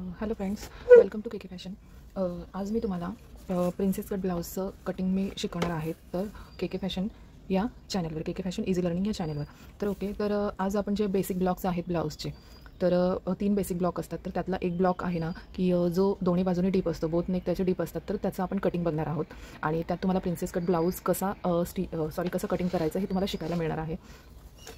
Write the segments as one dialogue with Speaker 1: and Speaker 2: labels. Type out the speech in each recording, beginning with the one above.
Speaker 1: Hello friends, welcome to K K fashion. आज मी तुम्हाला प्रिन्सेस कट ब्लाऊजचं कटिंग मी शिकवणार आहे. तर के के फॅशन या चॅनलवर, K K fashion easy learning या चॅनलवर. तर ओके, तर आज आपण जे बेसिक ब्लॉक्स आहेत ब्लाऊजचे, तर 3 बेसिक ब्लॉक असतात. तर त्यातला एक ब्लॉक आहे ना, की जो दोन्ही बाजूने डीप असतो, बोथ नेक त्याचे डीप असतात. तर त्याचं आपण कटिंग बघणार आहोत आणि त्यात तुम्हाला प्रिन्सेस कट ब्लाऊज कसं कटिंग करायचं हे तुम्हाला शिकायला मिळणार आहे.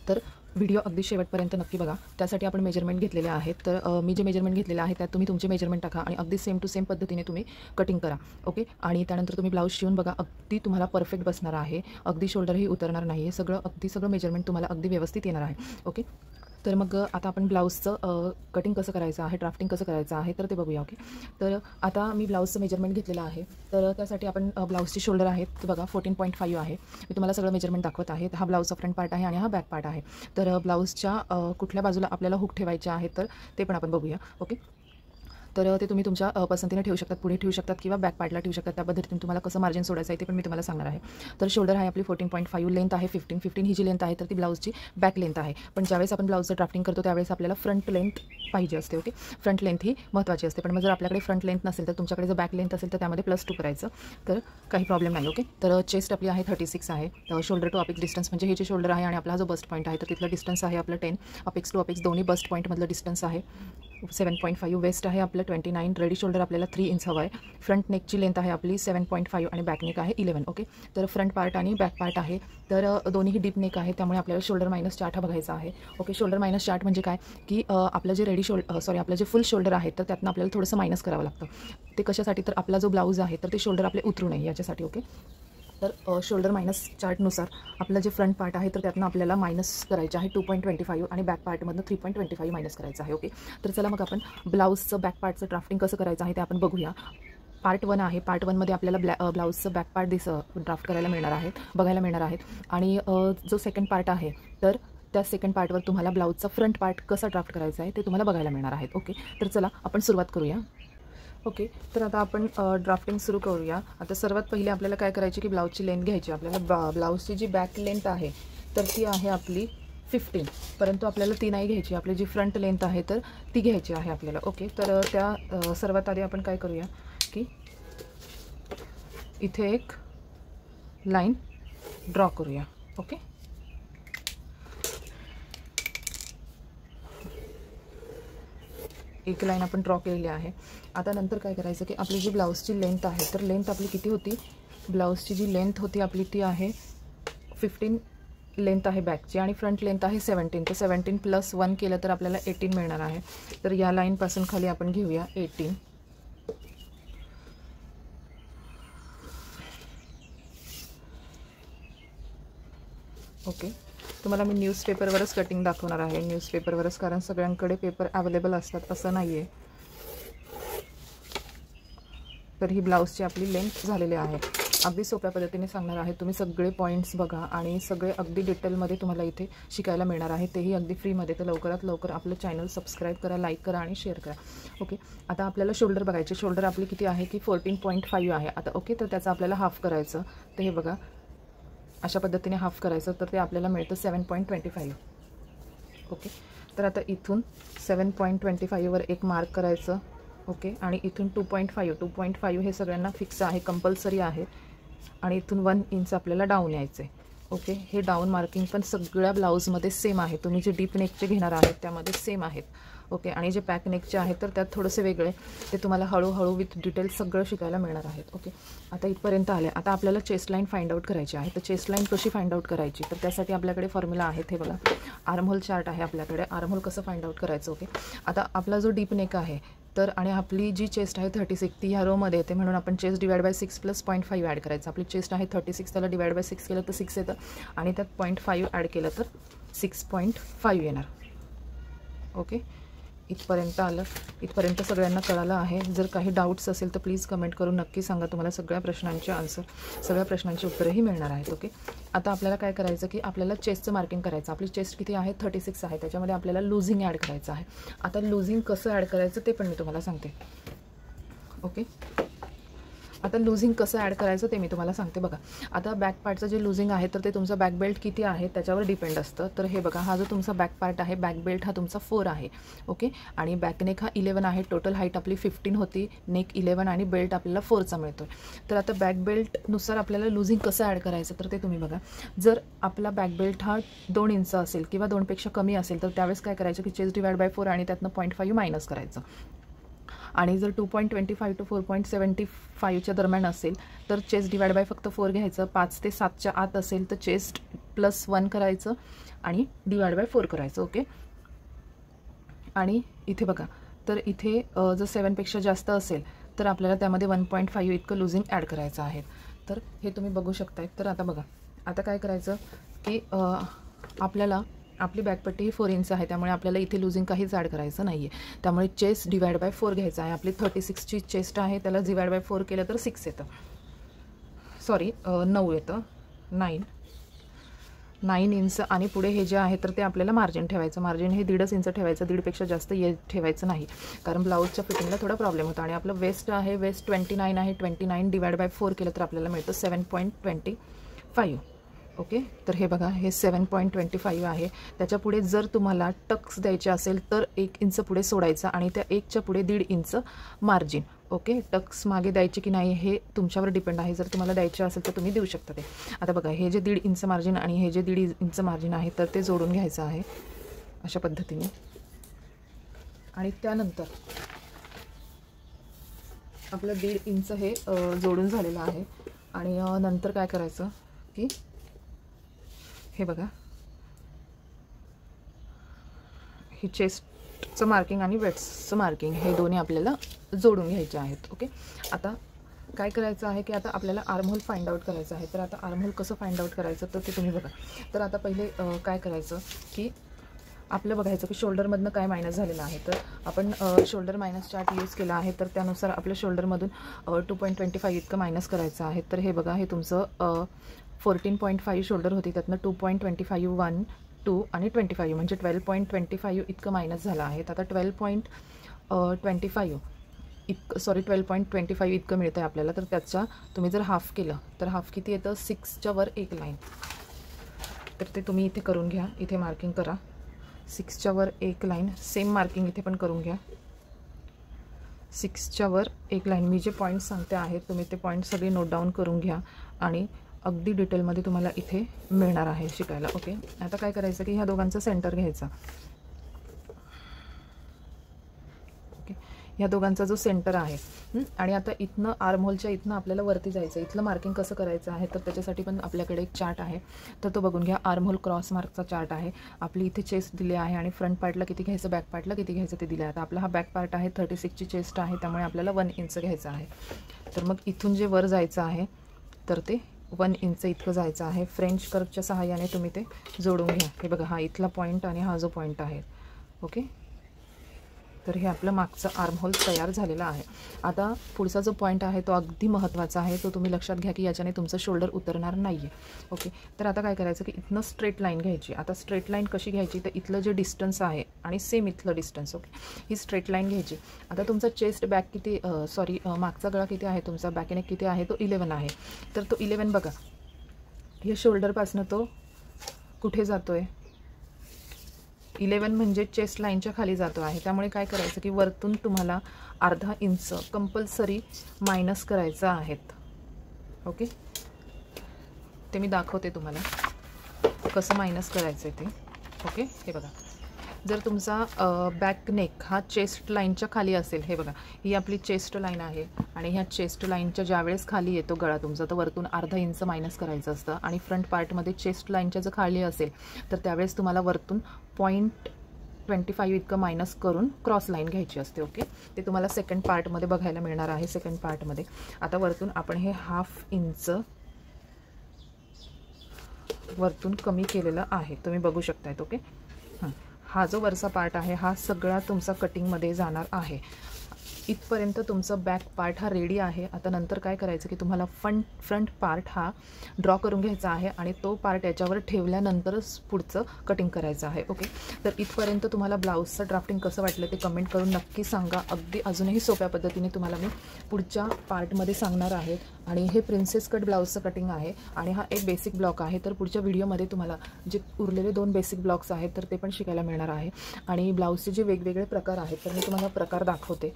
Speaker 1: तर व्हिडिओ अगदी शेवटपर्यंत नक्की बघा. त्यासाठी आपण मेजरमेंट घेतलेले आहेत. तर मी जे मेजरमेंट घेतलेले आहे त्यात तुम्ही तुमचे मेजरमेंट टाका आणि अगदी सेम टू सेम पद्धतीने तुम्ही कटिंग करा. ओके, आणि त्यानंतर तुम्ही ब्लाऊज शिवून बघा. अगदी तुम्हाला परफेक्ट बसणार आहे. अगदी शोल्डरही उतरणार नाही आहे. सगळं मेजरमेंट तुम्हाला अगदी व्यवस्थित येणार आहे. ओके, तर मग आता आपण ब्लाऊजचं कटिंग कसं करायचं आहे, ड्राफ्टिंग कसं करायचं आहे तर ते बघूया. ओके, तर आता मी ब्लाऊजचं मेजरमेंट घेतलेलं आहे. तर त्यासाठी आपण ब्लाऊजचे शोल्डर आहेत बघा 14.5 आहे. मी तुम्हाला सगळं मेजरमेंट दाखवत आहे. हा ब्लाऊजचा फ्रंट पार्ट आहे आणि हा बॅक पार्ट आहे. तर ब्लाऊजच्या कुठल्या बाजूला आपल्याला हुक ठेवायचे आहे तर ते पण आपण बघूया. ओके, तर ते तुम्ही तुमच्या पसंतीने ठेवू शकतात, पुढे ठेवू शकतात किंवा बॅक पार्टला ठेवू शकतात. त्या पद्धतीने तुम्हाला कसं मार्जिन सोडायचं आहे ते पण मी तुम्हाला सांगणार आहे. तर शोल्डर आहे आपली 14.5, लेंथ आहे 15 ही जी लेंथ आहे तर ती ब्लाऊजची बॅक लेंथ आहे. पण ज्यावेळेस आपण ब्लाऊजचं ड्राफ्टिंग करतो त्यावेळेस आपल्याला फ्रंट लेंथ पाहिजे असते. ओके, फ्रंट लेंथ ही महत्त्वाची असते. पण मग जर आपल्याकडे फ्रंट लेंथ नसेल तर तुमच्याकडे जर बॅक लेंथ असेल तर त्यामध्ये +2 करायचं, तर काही प्रॉब्लेम नाही. ओके, तर चेस्ट आपली आहे 36 आहे. शोल्डर टू अपेक्स डिस्टन्स म्हणजे हे जे शोल्डर आहे आणि आपला जो बस्ट पॉईंट आहे तर तिथलं डिस्टन्स आहे आपलं 10. अपेक्स टू अपेक्स दोन्ही बस्ट पॉईंटमधलं डिस्टन्स आहे 7.5. वेस्ट आहे आपलं 29. रेडी शोल्डर आपल्याला 3 इंच हवं आहे. फ्रंट नेकची लेंथ आहे आपली 7.5 आणि बॅक नेक आहे 11. ओके, तर फ्रंट पार्ट आणि बॅक पार्ट आहे. तर दोन्हीही डीप नेक आहे त्यामुळे आपल्याला शोल्डर मायनस चार्ट हा बघायचा आहे. ओके, शोल्डर मायनस चार्ट म्हणजे काय की आपलं जे आपलं जे फुल शोल्डर आहे तर त्यातनं आपल्याला थोडंसं मायनस करावं लागतं. ते कशासाठी तर आपला जो ब्लाऊज आहे तर ते शोल्डर आपले उतरू नये याच्यासाठी. ओके, तर शोल्डर मायनस चार्टनुसार आपलं जे फ्रंट पार्ट आहे तर त्यातनं आपल्याला मायनस करायचे आहे 2.25 आणि बॅक पार्टमधनं 3.25 मायनस करायचं आहे. ओके, तर चला मग आपण ब्लाऊजचं बॅक पार्टचं ड्राफ्टिंग कसं करायचं आहे ते आपण बघूया. पार्ट 1 आहे. पार्ट 1 मध्ये आपल्याला ब्लाऊजचं बॅक पार्ट ड्राफ्ट करायला मिळणार आहेत, बघायला मिळणार आहेत. आणि जो सेकंड पार्ट आहे तर त्या सेकंड पार्टवर तुम्हाला ब्लाऊजचा फ्रंट पार्ट कसा ड्राफ्ट करायचा आहे ते तुम्हाला बघायला मिळणार आहेत. ओके, तर चला आपण सुरुवात करूया. ओके, तर आता आपण ड्राफ्टिंग सुरू करूया. आता सर्वात पहिले आपल्याला काय करायची की ब्लाऊजची लेंथ घ्यायची. आपल्याला ब्लाऊजची जी बॅक लेंथ आहे तर ती आहे आपली 15, परंतु आपल्याला ती नाही घ्यायची. आपली जी फ्रंट लेंथ आहे तर ती घ्यायची आहे आपल्याला. ओके, तर त्या सर्वात आधी आपण काय करूया की इथे एक लाईन ड्रॉ करूया. ओके, एक लाईन आपण ड्रॉ केलेली आहे. आता नंतर काय करायचं की आपली जी ब्लाऊजची लेंथ आहे तर लेंथ आपली किती होती, ब्लाऊजची जी लेंथ होती आपली ती आहे 15 लेंथ आहे बॅकची आणि फ्रंट लेंथ आहे 17. तर 17 + 1 केलं तर आपल्याला 18 मिळणार आहे. तर या लाईनपासून खाली आपण घेऊया 18. ओके, तुम्हाला मी न्यूजपेपरवरच कटिंग दाखवणार आहे, न्यूजपेपरवरच, कारण सगळ्यांकडे पेपर अवेलेबल असतात असं नाही आहे. तर ही ब्लाऊजची आपली लेंथ झालेली आहे. अगदी सोप्या पद्धतीने सांगणार आहे. तुम्ही सगळे पॉईंट्स बघा आणि सगळे अगदी डिटेलमध्ये तुम्हाला इथे शिकायला मिळणार आहे, तेही अगदी फ्रीमध्ये. तर लवकरात लवकर आपलं चॅनल सबस्क्राईब करा, लाईक करा आणि शेअर करा. ओके, आता आपल्याला शोल्डर बघायचे. शोल्डर आपली किती आहे की 14.5 आहे. आता ओके, तर त्याचं आपल्याला हाफ करायचं. तर हे बघा अशा पद्धतीने हाफ करायचं तर ते आपल्याला मिळतं 7.25. ओके, तर आता इथून 7.25 वर एक मार्क करायचं. ओके, आणि इथून 2.5 हे सगळ्यांना फिक्स आहे, कंपल्सरी आहे. आणि इथून 1 इंच आपल्याला डाऊन यायचं आहे. ओके, हे डाऊन मार्किंग पण सगळ्या ब्लाऊजमध्ये सेम आहे. तुम्ही जे डीप नेकचे घेणार आहेत त्यामध्ये सेम आहेत. ओके, आणि जे बॅक नेकचे आहेत तर त्यात थोडेसे वेगळे, ते तुम्हाला हळूहळू विथ डिटेल सगळं शिकायला मिळणार आहेत. ओके, आता इथपर्यंत आले. आता आपल्याला चेस्ट लाईन फाइंड आउट करायची आहे. तर चेस्ट लाईन कशी फाइंड आउट करायची तर त्यासाठी आपल्याकडे फॉर्म्युला आहे. हे बघा, आर्महोल चार्ट आहे आपल्याकडे. आर्महोल कसं फाइंड आउट करायचं. ओके, आता आपला जो डीप नेक आहे तर आणि आपली जी चेस्ट आहे 36 ती ह्या रोमध्ये येते, म्हणून आपण चेस्ट डिवाइड बाय 6 + 0.5 ॲड करायचं. आपली चेस्ट आहे 36, त्याला डिवाइड बाय 6 केलं तर 6 येतं आणि त्यात 0.5 ॲड केलं तर 6.5 येणार. ओके, इथपर्यंत आलं. इथपर्यंत सगळ्यांना कळालं आहे. जर काही डाऊट्स असेल तर प्लीज कमेंट करून नक्की सांगा. तुम्हाला सगळ्या प्रश्नांचे आन्सर, सगळ्या प्रश्नांची उत्तरंही मिळणार आहेत. ओके, आता आपल्याला काय करायचं की आपल्याला चेस्टचं मार्किंग करायचं. आपली चेस्ट किती आहे 36 आहे, त्याच्यामध्ये आपल्याला लुझिंग ॲड करायचं आहे. आता लुझिंग कसं ॲड करायचं ते पण मी तुम्हाला सांगते. ओके, आता लुझिंग कसं ॲड करायचं ते मी तुम्हाला सांगते बघा. आता बॅक पार्टचं जे लुझिंग आहे तर ते तुमचा बॅक बेल्ट किती आहे त्याच्यावर डिपेंड असतं. तर हे बघा, हा जो तुमचा बॅक पार्ट आहे, बॅक बेल्ट हा तुमचा 4 आहे. ओके, आणि बॅक नेक हा 11 आहे. टोटल हाईट आपली 15 होती, नेक 11 आणि बेल्ट आपल्याला 4चा मिळतो. तर आता बॅक बेल्टनुसार आपल्याला लुझिंग कसं ॲड करायचं तर ते तुम्ही बघा. जर आपला बॅक बेल्ट हा 2 इंच असेल किंवा 2पेक्षा कमी असेल तर त्यावेळेस काय करायचं की चेस्ट डिवाइड बाय 4 आणि त्यातनं 0.5 मायनस करायचं. आणि जर 2.25 to 4.75च्या दरम्यान असेल तर चेस्ट डिवाइड बाय फक्त 4 घ्यायचं. 5 ते 7च्या आत असेल तर चेस्ट +1 करायचं आणि डिवाइड बाय 4 करायचं. ओके, आणि इथे बघा, तर इथे जर 7पेक्षा जास्त असेल तर आपल्याला त्यामध्ये 1.5 इतकं लुझिंग ॲड करायचं आहे. तर हे तुम्ही बघू शकताय. तर आता बघा, आता काय करायचं की आपल्याला आपली बॅकपट्टी ही 4 इंच आहे, त्यामुळे आपल्याला इथे लुझिंग काहीच ॲड करायचं नाही आहे. त्यामुळे चेस्ट डिवाइड बाय 4 घ्यायचं आहे. आपली 36ची चेस्ट आहे, त्याला डिवाइड बाय 4 केलं तर 6 येतं, सॉरी 9 येतं, 9 इंच. आणि पुढे हे जे आहे तर ते आपल्याला मार्जिन ठेवायचं. मार्जिन हे 1.5 इंच ठेवायचं, 1.5पेक्षा जास्त ठेवायचं नाही, कारण ब्लाऊजच्या फिटिंगला थोडा प्रॉब्लेम होता. आणि आपलं वेस्ट आहे, वेस्ट 29 आहे, 29 डिवाइड बाय 4 केलं तर आपल्याला मिळतं 7.25. ओके, तर हे बघा, हे 7.25 आहे. त्याच्या पुढे जर तुम्हाला टक्स द्यायचे असेल तर 1 इंच पुढे सोडायचं आणि त्या 1च्या पुढे 1.5 इंच मार्जिन. ओके, टक्स मागे द्यायचे की नाही हे तुमच्यावर डिपेंड आहे. जर तुम्हाला द्यायचे असेल तर तुम्ही देऊ शकता ते. आता बघा, हे जे 1.5 इंच मार्जिन आणि हे जे 1.5 इंच मार्जिन आहे तर ते जोडून घ्यायचं आहे अशा पद्धतीने. आणि त्यानंतर आपलं 1.5 इंच हे जोडून झालेलं आहे. आणि नंतर काय करायचं की हे बघा, ही चेस्टचं मार्किंग आणि वेट्सचं मार्किंग हे दोन्ही आपल्याला जोडून घ्यायचे आहेत. ओके, आता काय करायचं आहे की आता आपल्याला आर्महोल फाइंड आउट करायचं आहे. तर आता आर्महोल कसं फाइंड आउट करायचं तर ते तुम्ही बघा. तर आता पहिले काय करायचं की आपलं बघायचं की शोल्डरमधनं काय मायनस झालेलं आहे. तर आपण शोल्डर मायनस चार्ट यूज केला आहे, तर त्यानुसार आपल्या शोल्डरमधून 2.25 इतकं मायनस करायचं आहे. तर हे बघा, हे तुमचं 14.5 शोल्डर होती, त्यातनं 2.25 1 2 आणि 25 म्हणजे 12.25 इतकं मायनस झालं आहे. आता 12.25 इतकं, सॉरी 12.25 इतकं मिळतं आहे आपल्याला. तर त्याचा तुम्ही जर हाफ केलं तर हाफ किती येतं, 6च्या वर एक लाईन. तर ते तुम्ही इथे करून घ्या, इथे मार्किंग करा, 6च्या वर एक लाईन. सेम मार्किंग इथे पण करून घ्या, 6च्या वर एक लाईन. मी जे पॉईंट्स सांगते आहेत तुम्ही ते पॉईंट सगळे नोट डाऊन करून घ्या आणि अगदी डिटेलमध्ये तुम्हाला इथे मिळणार आहे शिकायला. ओके, आता काय करायचं की ह्या दोघांचं सेंटर घ्यायचा. ओके, ह्या दोघांचा जो सेंटर आहे आणि आता इथनं आर्महोलच्या इथनं आपल्याला वरती जायचं. इथलं मार्किंग कसं करायचं आहे तर त्याच्यासाठी पण आपल्याकडे एक चार्ट आहे, तर तो बघून घ्या. आर्महोल क्रॉस मार्कचा चार्ट आहे. आपली इथे चेस्ट दिली आहे आणि फ्रंट पार्टला किती घ्यायचं, बॅक पार्टला किती घ्यायचं ते दिलं आहे. आता आपला हा बॅक पार्ट आहे, 36ची चेस्ट आहे, त्यामुळे आपल्याला 1 इंच घ्यायचं आहे. तर मग इथून जे वर जायचं आहे तर ते 1 इंच इतकं जायचं आहे. फ्रेंच कर्वच्या सहाय्याने तुम्ही ते जोडून घ्या. हे बघा, हा इथला पॉईंट आणि हा जो पॉईंट आहे. ओके, तर हे आपलं मागचं आर्महोल तयार झालेला आहे. आता पुढचा जो पॉईंट आहे तो अगदी महत्त्वाचा आहे, तो तुम्ही लक्षात घ्या की याच्याने तुमचं शोल्डर उतरणार नाही आहे. ओके, तर आता काय करायचं की इथनं स्ट्रेट लाईन घ्यायची. आता स्ट्रेट लाईन कशी घ्यायची तर इथलं जे डिस्टन्स आहे आणि सेम इथलं डिस्टन्स. ओके, ही स्ट्रेट लाईन घ्यायची. आता तुमचा चेस्ट बॅक किती, सॉरी मागचा गळा किती आहे तुमचा, बॅक नेक किती आहे तो 11 आहे. तर तो 11 बघा, हे शोल्डरपासनं तो कुठे जातो आहे, 11 म्हणजे चेस्ट लाईनच्या खाली जातो आहे. त्यामुळे काय करायचं की वरतून तुम्हाला अर्धा इंच कंपल्सरी मायनस करायचं आहेत. ओके, ते मी दाखवते तुम्हाला कसं मायनस करायचं आहे ते. ओके, हे बघा, जर तुमचा बॅक नेक हा चेस्ट लाईनच्या खाली असेल, हे बघा ही आपली चेस्ट लाईन आहे आणि ह्या चेस्ट लाईनच्या ज्यावेळेस खाली येतो गळा तुमचा तर वरतून अर्धा इंच मायनस करायचं असतं. आणि फ्रंट पार्टमध्ये चेस्ट लाईनच्या जर खाली असेल तर त्यावेळेस तुम्हाला वरतून 0.25 इतकं मायनस करून क्रॉस लाईन घ्यायची असते. ओके, ते तुम्हाला सेकंड पार्टमध्ये बघायला मिळणार आहे. सेकंड पार्टमध्ये आता वरतून आपण हे 1/2 इंच वरतून कमी केलेलं आहे, तुम्ही बघू शकतायत. ओके, हा जो वरचा पार्ट आहे हा सगळा तुमचा कटिंगमध्ये जाणार आहे. इथपर्यंत तुमचं बॅक पार्ट हा रेडी आहे. आता नंतर काय करायचं की तुम्हाला फ्रंट पार्ट हा ड्रॉ करून घ्यायचा आहे आणि तो पार्ट याच्यावर ठेवल्यानंतरच पुढचं कटिंग करायचं आहे. ओके, तर इथपर्यंत तुम्हाला ब्लाऊजचं ड्राफ्टिंग कसं वाटलं ते कमेंट करून नक्की सांगा. अगदी अजूनही सोप्या पद्धतीने तुम्हाला मी पुढच्या पार्टमध्ये सांगणार आहे. आणि हे प्रिन्सेस कट ब्लाऊजचं कटिंग आहे आणि हा एक बेसिक ब्लॉक आहे. तर पुढच्या व्हिडिओमध्ये तुम्हाला जे उरलेले 2 बेसिक ब्लॉक्स आहेत तर ते पण शिकायला मिळणार आहे. आणि ब्लाऊजचे जे वेगवेगळे प्रकार आहेत तर मी तुम्हाला प्रकार दाखवते.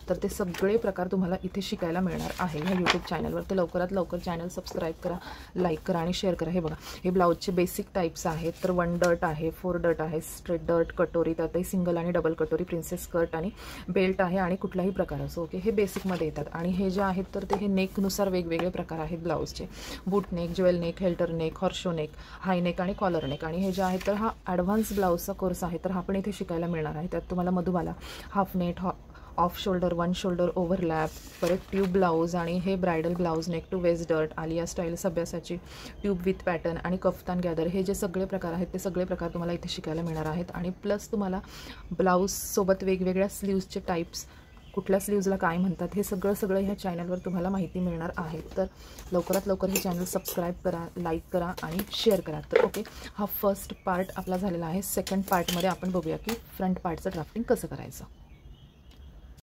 Speaker 1: तर ते सगळे प्रकार तुम्हाला इथे शिकायला मिळणार आहे ह्या यूट्यूब चॅनलवर. तर लवकरात लवकर चॅनल सबस्क्राईब करा, लाईक करा आणि शेअर करा. हे बघा, हे ब्लाऊजचे बेसिक टाईप्स आहेत. तर 1 डट आहे, 4 डट आहे, स्ट्रेट डट, कटोरी, त्यातही सिंगल आणि डबल कटोरी, प्रिन्सेस कट आणि बेल्ट आहे आणि कुठलाही प्रकार असो. ओके, हे बेसिकमध्ये येतात. आणि हे जे आहेत तर ते हे नेकनुसार वेगवेगळे प्रकार आहेत ब्लाऊजचे. Boat neck, jewel neck, halter neck, horseshoe neck, high neck आणि कॉलर नेक. आणि हे जे आहेत तर हा ॲडव्हान्स ब्लाऊजचा कोर्स आहे. तर हा पण इथे शिकायला मिळणार आहे. त्यात तुम्हाला Madhubala, half net, off shoulder, 1 shoulder overlap, परत ट्यूब ब्लाऊज आणि हे bridal blouse, neck to waist डट, आलिया स्टाईल, सभ्यासाची, ट्यूब विथ पॅटर्न आणि कफ्तान गॅदर. हे जे सगळे प्रकार आहेत ते सगळे प्रकार तुम्हाला इथे शिकायला मिळणार आहेत. आणि प्लस तुम्हाला ब्लाऊजसोबत वेगवेगळ्या स्लीव्जचे टाईप्स, कुठल्या स्लीव्जला काय म्हणतात, हे सगळं ह्या चॅनलवर तुम्हाला माहिती मिळणार आहे. तर लवकरात लवकर हे चॅनल सबस्क्राईब करा, लाईक करा आणि शेअर करा. तर ओके, हा फर्स्ट पार्ट आपला झालेला आहे. सेकंड पार्टमध्ये आपण बघूया की फ्रंट पार्टचं ड्राफ्टिंग कसं करायचं.